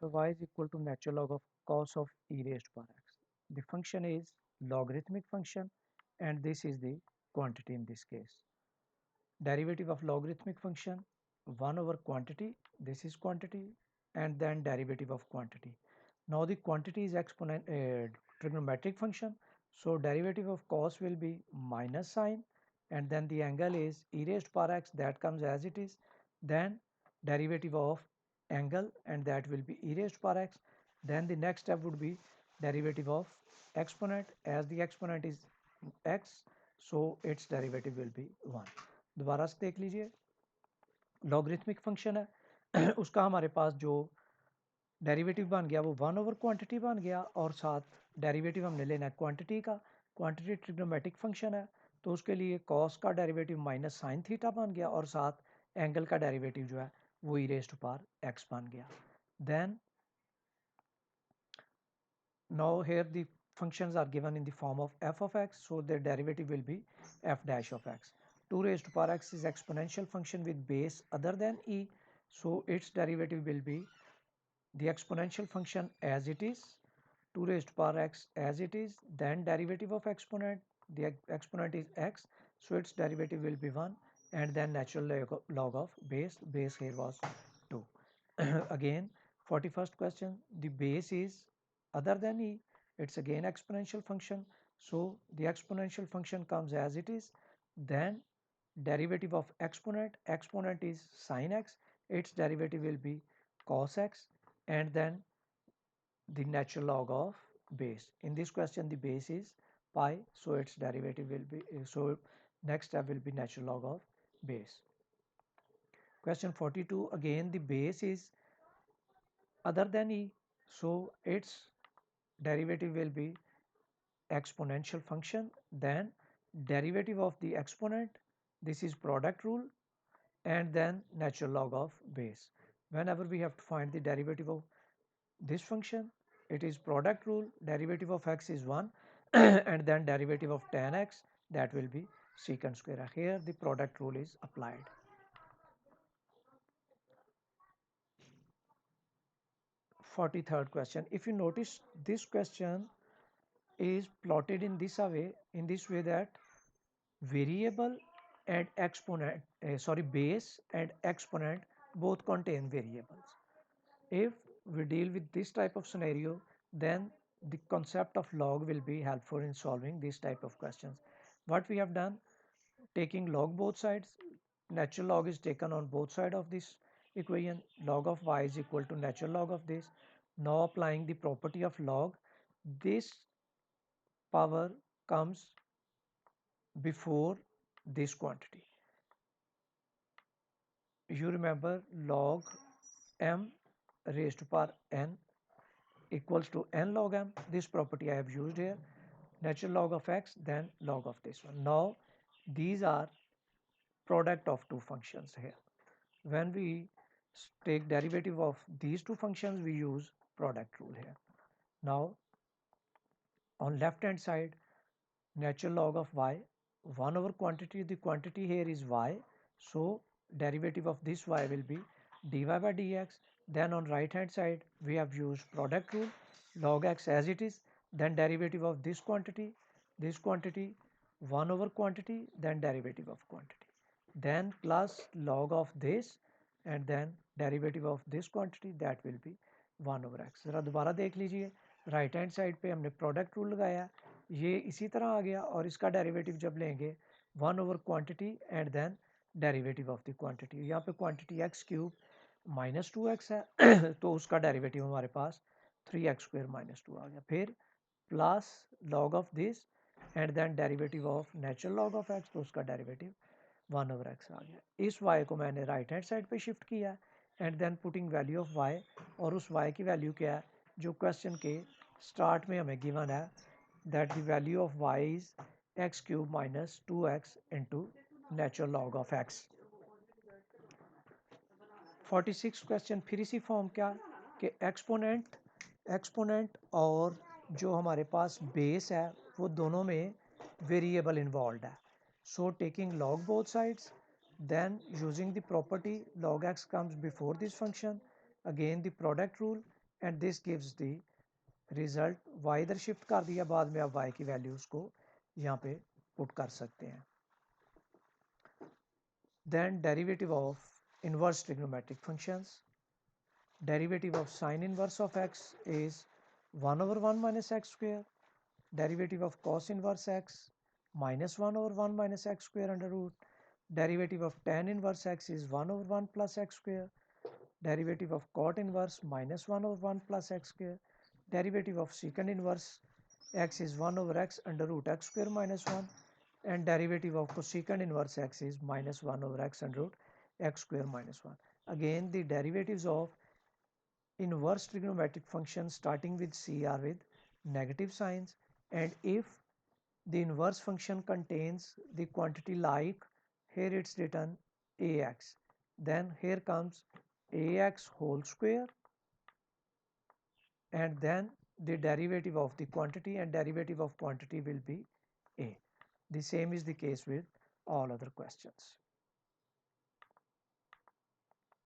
So y is equal to natural log of cos of e raised to power x. The function is logarithmic function and this is the quantity in this case. Derivative of logarithmic function 1 over quantity, this is quantity, and then derivative of quantity. Now the quantity is trigonometric function, so derivative of cos will be minus sign, and then the angle is e raised to power x, that comes as it is. Then derivative of angle, and that will be e raised to power x. Then the next step would be derivative of exponent, as the exponent is x, so its derivative will be 1. दोबारा से देख लीजिए, logarithmic function है उसका हमारे पास जो derivative बन गया वो 1 ओवर क्वांटिटी बन गया, और साथ डेरिवेटिव हमने लेना है क्वांटिटी का. क्वांटिटी ट्रिग्नोमेट्रिक फंक्शन है, तो उसके लिए कॉस का डेरिवेटिव माइनस साइन थीटा बन गया, और साथ एंगल का डेरिवेटिव जो है वो e raise to power x बन गया. Then now here the functions are given in the form of f of x, so their derivative will be f dash of x. 2 raised to power x is exponential function with base other than e, so its derivative will be the exponential function as it is, 2 raised to power x as it is, then derivative of exponent, the exponent is x, so its derivative will be 1, and then natural log of base here was 2. Again, 41st question, the base is other than e, it's again exponential function, so the exponential function comes as it is, then derivative of exponent is sin x, its derivative will be cos x, and then the natural log of base. In this question the base is pi, so its derivative will be, so next step will be natural log of base. Question 42, again the base is other than e, so its derivative will be exponential function, then derivative of the exponent, this is product rule, and then natural log of base. Whenever we have to find the derivative of this function, it is product rule, derivative of x is 1 and then derivative of tan x, that will be secant square. Here the product rule is applied. 43rd question, if you notice this question is plotted in this way that variable and exponent, base and exponent both contain variables. If we deal with this type of scenario, then the concept of log will be helpful in solving this type of questions. What we have done, taking log both sides, natural log is taken on both sides of this equation, log of y is equal to natural log of this. Now applying the property of log, this power comes before this quantity. You remember log m raised to power n equals to n log m. This property I have used here. Natural log of x, then log of this one. Now these are product of two functions here. When we take derivative of these two functions, we use product rule here. Now on left hand side, natural log of y, 1 over quantity, the quantity here is y, so derivative of this y will be dy by dx. Then on right hand side we have used product rule, log x as it is, then derivative of this quantity, 1 over quantity, then derivative of quantity, then plus log of this, and then derivative of this quantity, that will be 1 over x. ज़रा दोबारा देख लीजिए, right hand side पे हमने product rule लगाया, ये इसी तरह आ गया, और इसका डेरिवेटिव जब लेंगे 1 over quantity and then derivative of the quantity. यहाँ पे quantity x cube minus 2x है तो उसका डेरिवेटिव हमारे पास 3x स्क्वायर माइनस 2 आ गया. फिर plus log of this and then derivative of natural log of x, तो उसका डेरिवेटिव 1 ओवर x आ गया. इस y को मैंने राइट हैंड साइड पे शिफ्ट किया and then putting value of y, और उस y की वैल्यू क्या है जो क्वेश्चन के स्टार्ट में हमें गिवन है, that the value of y is x cube minus 2x into natural log of x. 46 question फिर इसी फॉर्म क्या कि एक्सपोनेंट और जो हमारे पास बेस है वो दोनों में वेरिएबल इन्वॉल्व है. So taking log both sides, then using the property log x comes before this function, again the product rule, and this gives the result y इधर शिफ्ट कर दिया, बाद में आप y की वैल्यूज को यहाँ पे पुट कर सकते हैं. Then derivative of inverse trigonometric functions. Derivative of sine inverse of x is 1 over 1 minus x square. Derivative of cos inverse x minus 1 over 1 minus x square under root. Derivative of tan inverse x is 1 over 1 plus x square. Derivative of cot inverse minus 1 over 1 plus x square. Derivative of secant inverse x is 1 over x under root x square minus 1. And derivative of cosecant inverse x is minus 1 over x under root x square minus 1. Again, the derivatives of inverse trigonometric functions starting with C are with negative signs, and if the inverse function contains the quantity like here it's written ax, then here comes ax whole square, and then the derivative of the quantity, and derivative of quantity will be a. The same is the case with all other questions.